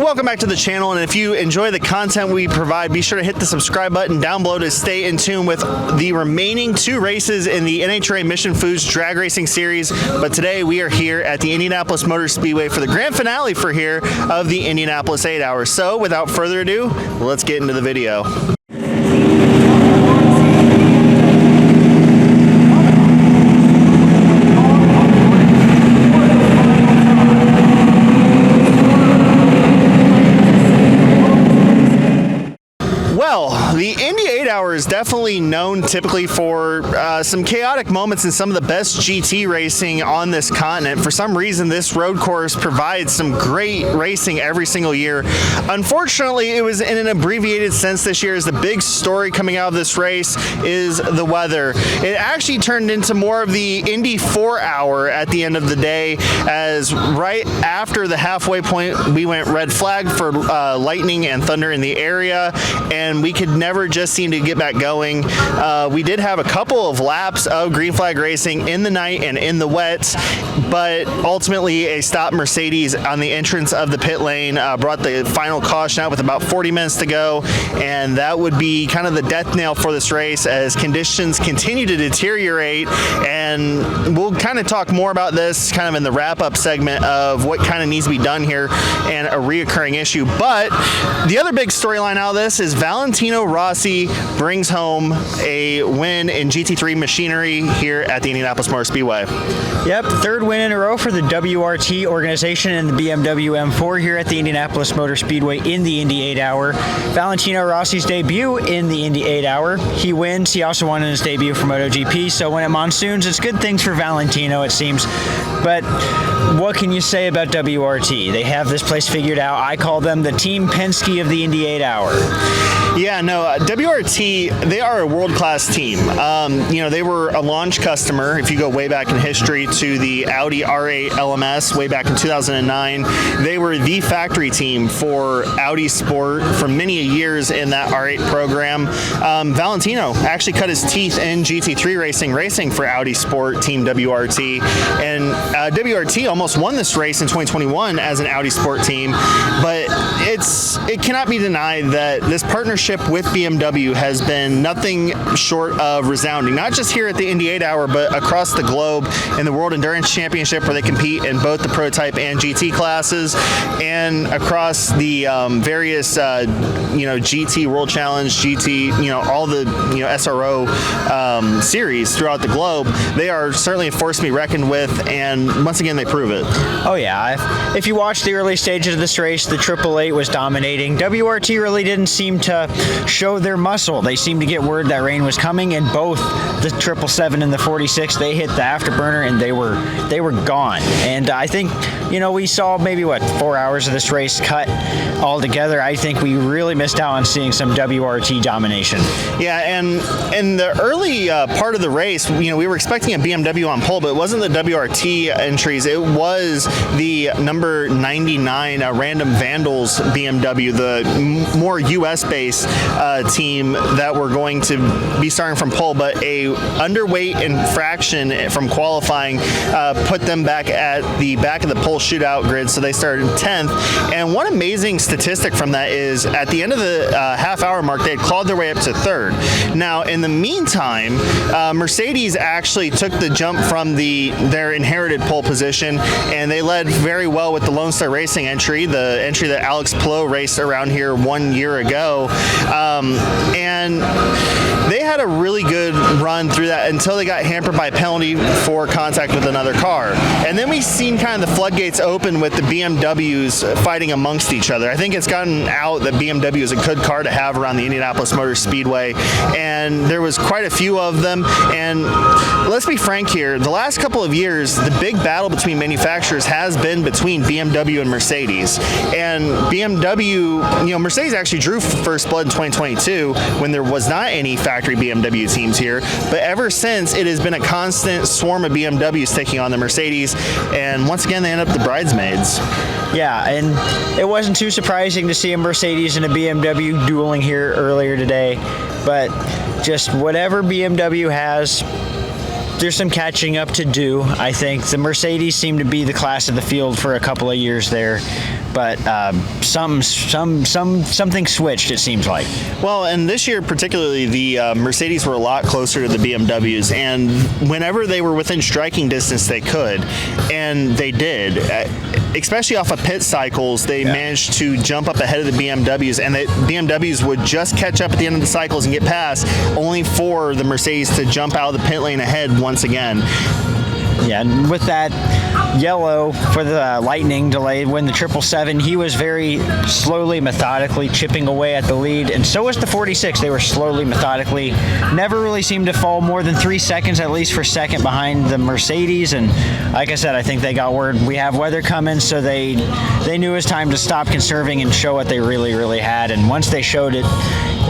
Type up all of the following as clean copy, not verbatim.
Welcome back to the channel, and if you enjoy the content we provide, be sure to hit the subscribe button down below to stay in tune with the remaining 2 races in the NHRA Mission Foods Drag Racing Series. But today we are here at the Indianapolis Motor Speedway for the grand finale for here of the Indianapolis 8 Hour. So without further ado, let's get into the video. Well, the Indy 8 Hour is definitely known typically for some chaotic moments in some of the best GT racing on this continent. For some reason, this road course provides some great racing every single year. Unfortunately, it was in an abbreviated sense this year, as the big story coming out of this race is the weather. It actually turned into more of the Indy 4 Hour at the end of the day, as right after the halfway point, we went red flag for lightning and thunder in the area, and we could never just seem to get back going. We did have a couple of laps of green flag racing in the night and in the wet, but ultimately a stopped Mercedes on the entrance of the pit lane brought the final caution out with about 40 minutes to go, and that would be kind of the death nail for this race as conditions continue to deteriorate. And we'll kind of talk more about this kind of in the wrap-up segment of what kind of needs to be done here and a reoccurring issue. But the other big storyline out of this is Valentino Rossi brings home a win in GT3 machinery here at the Indianapolis Motor Speedway. Yep, 3rd win in a row for the WRT organization and the BMW M4 here at the Indianapolis Motor Speedway in the Indy 8 Hour. Valentino Rossi's debut in the Indy 8 Hour. He wins. He also won in his debut for Moto GP, so when it monsoons, it's good things for Valentino, it seems. But what can you say about WRT? They have this place figured out. I call them the Team Penske of the Indy 8 Hour. Yeah, no, WRT, they are a world-class team. You know, they were a launch customer, if you go way back in history, to the Audi R8 LMS way back in 2009. They were the factory team for Audi Sport for many years in that R8 program. Valentino actually cut his teeth in GT3 racing for Audi Sport Team WRT, and WRT almost won this race in 2021 as an Audi Sport team, but it cannot be denied that this partnership with BMW has been nothing short of resounding, not just here at the Indy 8 Hour, but across the globe in the World Endurance Championship, where they compete in both the prototype and GT classes, and across the various GT World Challenge, GT, all the SRO series throughout the globe. They are certainly a force to be reckoned with, and once again they prove it. Oh yeah, if you watch the early stages of this race, the 888 was dominating. WRT really didn't seem to show their muscle. They seemed to get word that rain was coming, and both the 777 and the 46, they hit the afterburner and they were gone. And I think we saw maybe 4 hours of this race cut all together. I think we really missed out on seeing some WRT domination. Yeah, and in the early part of the race, we were expecting a BMW on pole, but it wasn't the WRT entries. It was the number 99 Random Vandals BMW, the more US-based team that were going to be starting from pole, but a underweight infraction from qualifying put them back at the back of the pole shootout grid, so they started 10th. And one amazing statistic from that is at the end of the half-hour mark, they had clawed their way up to 3rd. Now, in the meantime, Mercedes actually took the jump from their inherited pole position, and they led very well with the Lone Star Racing entry, the entry that Alex Palou raced around here 1 year ago. And they had a really good run through that until they got hampered by a penalty for contact with another car. And then we've seen kind of the floodgates open with the BMWs fighting amongst each other. I think it's gotten out that BMW is a good car to have around the Indianapolis Motor Speedway, and there was quite a few of them. And let's be frank here, the last couple of years, the big battle between manufacturers has been between BMW and Mercedes. And BMW, Mercedes actually drew first blood in 2022 when there was not any factory BMW teams here, but ever since, it has been a constant swarm of BMWs taking on the Mercedes, and once again they end up the bridesmaids. Yeah, and it wasn't too surprising to see a Mercedes and a BMW dueling here earlier today, but just whatever BMW has, there's some catching up to do. I think the Mercedes seemed to be the class of the field for a couple of years there, but something switched, it seems like. Well, and this year particularly, the Mercedes were a lot closer to the BMWs, and whenever they were within striking distance, they could, and they did. Especially off of pit cycles, they managed to jump up ahead of the BMWs, and the BMWs would just catch up at the end of the cycles and get past, only for the Mercedes to jump out of the pit lane ahead once again. Yeah, and with that yellow for the lightning delay when the 777, he was very slowly, methodically chipping away at the lead, and so was the 46. They were slowly, methodically, never really seemed to fall more than 3 seconds at least for second behind the Mercedes. And like I said, I think they got word we have weather coming, so they knew it was time to stop conserving and show what they really had. And once they showed it,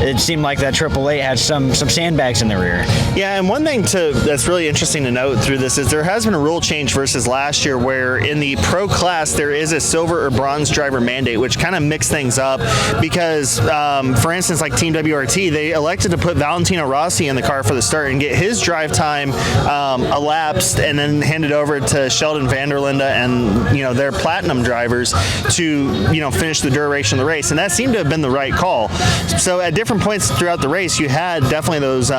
it seemed like that 888 had some sandbags in the rear. Yeah, and one thing that's really interesting to note through this is there has been a rule change versus last year, where in the pro class there is a silver or bronze driver mandate, which kind of mixed things up because, for instance, like Team WRT, they elected to put Valentino Rossi in the car for the start and get his drive time elapsed, and then hand it over to Sheldon Vanderlinde and their platinum drivers to finish the duration of the race, and that seemed to have been the right call. So at different points throughout the race, you had definitely those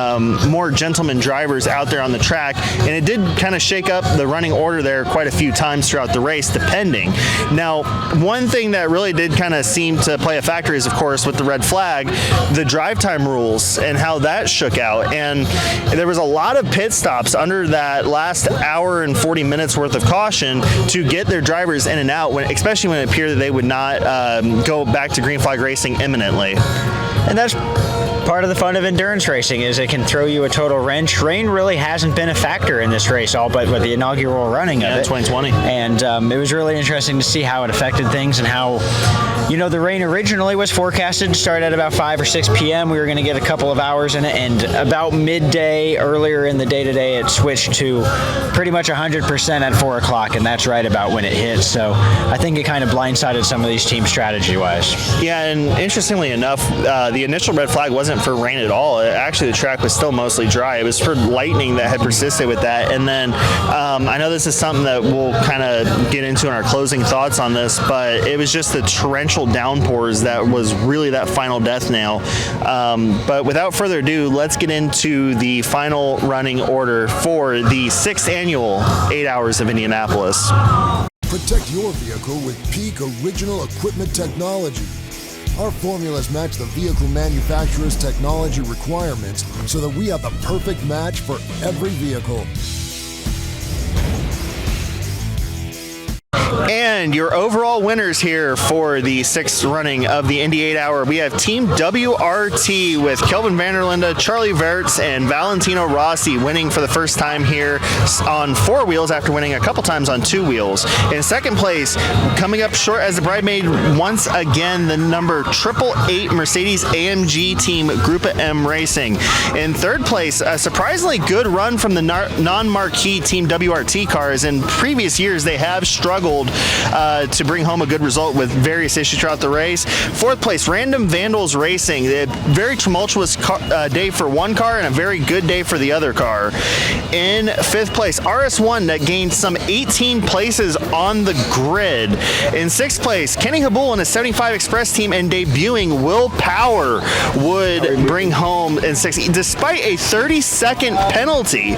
more gentleman drivers out there on the track, and it did kind of shake up the running order there quite a few times throughout the race, depending. Now, one thing that really did kind of seem to play a factor is, of course, with the red flag, the drive time rules and how that shook out. And there was a lot of pit stops under that last hour and 40 minutes worth of caution to get their drivers in and out, especially when it appeared that they would not go back to green flag racing imminently. And that's part of the fun of endurance racing, is it can throw you a total wrench. Rain really hasn't been a factor in this race, all but with the inaugural running of it. 2020. And it was really interesting to see how it affected things, and how, the rain originally was forecasted to start at about 5 or 6 p.m. We were going to get a couple of hours in it, and about midday, earlier in the day today, it switched to pretty much 100% at 4 o'clock, and that's right about when it hit. So I think it kind of blindsided some of these teams strategy-wise. Yeah, and interestingly enough, the initial red flag wasn't for rain at all. Actually, the track was still mostly dry. It was for lightning that had persisted with that. And then I know this is something that we'll kind of get into in our closing thoughts on this, but it was just the torrential downpours that was really that final death nail. But without further ado, let's get into the final running order for the 6th annual 8 Hours of Indianapolis. Protect your vehicle with Peak Original Equipment Technology. Our formulas match the vehicle manufacturer's technology requirements so that we have the perfect match for every vehicle. And your overall winners here for the 6th running of the Indy 8 Hour, we have Team WRT with Kelvin Vanderlinde, Charlie Verts, and Valentino Rossi winning for the first time here on 4 wheels after winning a couple times on 2 wheels. In second place, coming up short as the bridesmaid once again, the number 888 Mercedes AMG team Grupa M Racing. In third place, a surprisingly good run from the non-marquee Team WRT cars. In previous years, they have struggled to bring home a good result with various issues throughout the race. Fourth place, Random Vandals Racing. A very tumultuous day for one car and a very good day for the other car. In fifth place, RS1 that gained some 18 places on the grid. In sixth place, Kenny Habul and his 75 Express team, and debuting Will Power would bring home in 6th, despite a 30-second penalty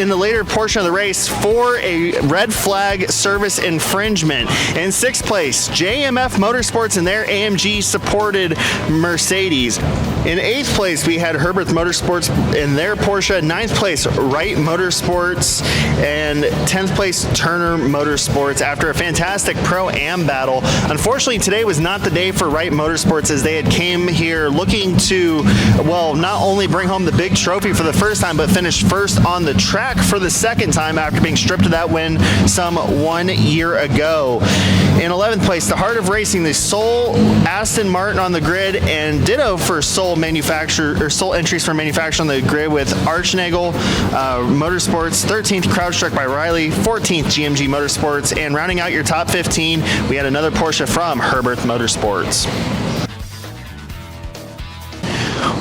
in the later portion of the race for a red flag service infringement. In 6th place, JMF Motorsports and their AMG supported Mercedes. In 8th place, we had Herbert Motorsports in their Porsche. 9th place, Wright Motorsports, and 10th place, Turner Motorsports, after a fantastic Pro-Am battle. Unfortunately, today was not the day for Wright Motorsports, as they had came here looking to, well, not only bring home the big trophy for the first time, but finish first on the track for the second time after being stripped of that win some 1 year ago. In 11th place, the Heart of Racing, the sole Aston Martin on the grid, and ditto for sole entries for manufacturer on the grid with Archnagel Motorsports. 13th, CrowdStrike by Riley. 14th, GMG Motorsports. And rounding out your top 15, we had another Porsche from Herbert Motorsports.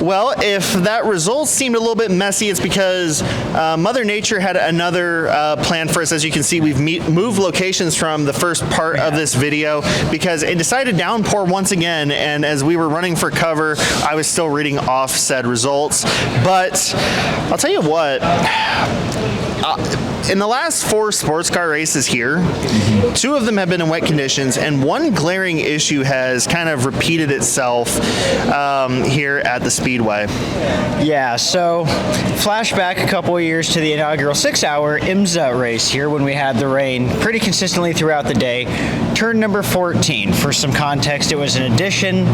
Well, if that result seemed a little bit messy, it's because Mother Nature had another plan for us. As you can see, we've moved locations from the first part of this video because it decided to downpour once again, and as we were running for cover, I was still reading off said results. But I'll tell you what, in the last 4 sports car races here, 2 of them have been in wet conditions, and one glaring issue has kind of repeated itself here at the Speedway. Yeah, so flashback a couple of years to the inaugural 6-hour IMSA race here when we had the rain pretty consistently throughout the day. Turn number 14. For some context, it was an addition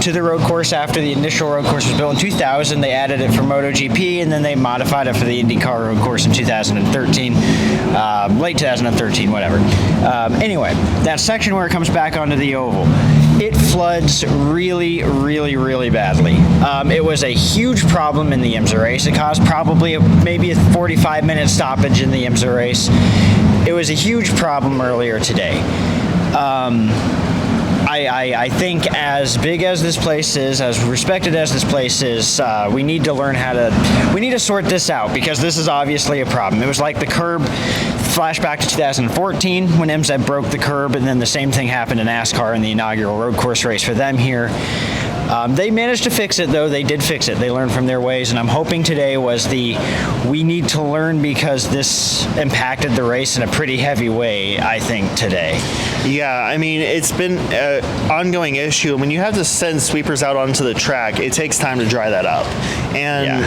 to the road course after the initial road course was built in 2000. They added it for Moto GP, and then they modified it for the IndyCar road course in 2013, late 2013, whatever. Anyway, that section where it comes back onto the oval, it floods really, really, really badly. It was a huge problem in the IMSA race. It caused probably maybe a 45-minute stoppage in the IMSA race. It was a huge problem earlier today. I think as big as this place is, as respected as this place is, we need to learn we need to sort this out, because this is obviously a problem. It was like the curb, flashback to 2014 when IMSA broke the curb, and then the same thing happened in NASCAR in the inaugural road course race for them here. They managed to fix it, though. They did fix it. They learned from their ways, and I'm hoping today was we need to learn, because this impacted the race in a pretty heavy way, I think, today. Yeah, I mean, it's been an ongoing issue. When you have to send sweepers out onto the track, it takes time to dry that up. And,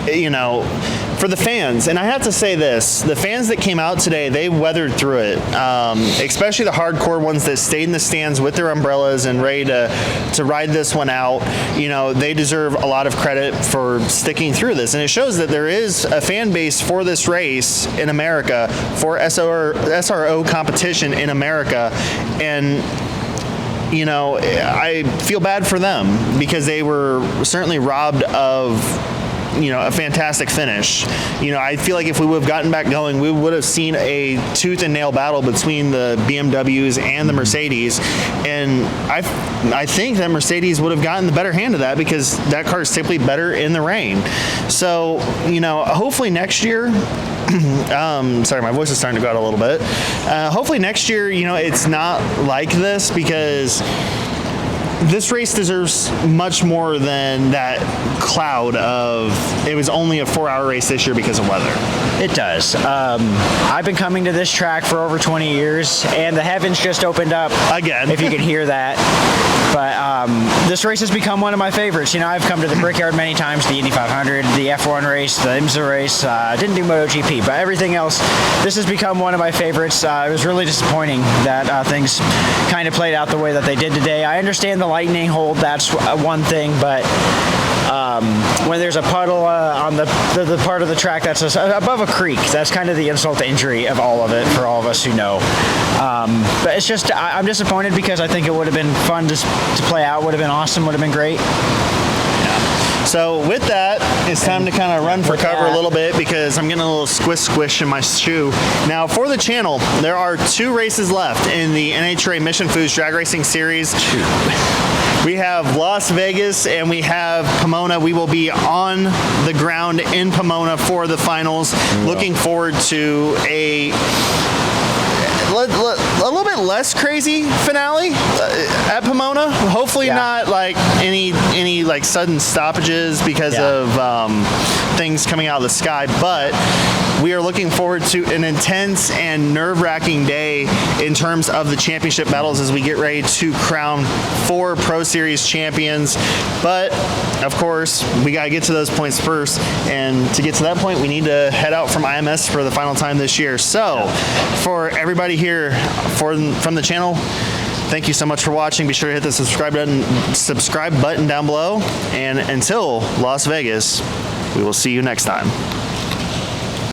you know, for the fans, and I have to say this, the fans that came out today, they weathered through it, especially the hardcore ones that stayed in the stands with their umbrellas and ready to ride this one out. You know, they deserve a lot of credit for sticking through this, and it shows that there is a fan base for this race in America, for SRO competition in America, and you know, I feel bad for them because they were certainly robbed of, you know, a fantastic finish. You know, I feel like if we would have gotten back going, we would have seen a tooth and nail battle between the BMWs and the Mercedes, and I think that Mercedes would have gotten the better hand of that, because that car is typically better in the rain. So, you know, hopefully next year, sorry, my voice is starting to go out a little bit. Hopefully next year, you know, it's not like this, because this race deserves much more than that cloud of it was only a 4-hour race this year because of weather. It does. I've been coming to this track for over 20 years, and the heavens just opened up again, if you can hear that. But this race has become one of my favorites. You know, I've come to the Brickyard many times, the Indy 500, the F1 race, the IMSA race. Didn't do Moto GP, but everything else, this has become one of my favorites. It was really disappointing that things kind of played out the way that they did today. I understand the lightning hold, that's one thing, but when there's a puddle on the part of the track that's above a creek, that's kind of the insult to injury of all of it for all of us who know. But it's just, I'm disappointed, because I think it would have been fun to play out, would have been awesome, would have been great. So with that, it's time to kind of run for cover a little bit, because I'm getting a little squish in my shoe. Now for the channel, there are 2 races left in the NHRA Mission Foods Drag Racing Series. We have Las Vegas and we have Pomona. We will be on the ground in Pomona for the finals. Looking forward to a little bit less crazy finale at Pomona. Hopefully not like any like sudden stoppages because of things coming out of the sky, but we are looking forward to an intense and nerve-wracking day in terms of the championship battles as we get ready to crown 4 Pro Series champions. But of course, we got to get to those points first, and to get to that point, we need to head out from IMS for the final time this year. So for everybody here from the channel, thank you so much for watching. Be sure to hit the subscribe button down below, and until Las Vegas, we will see you next time.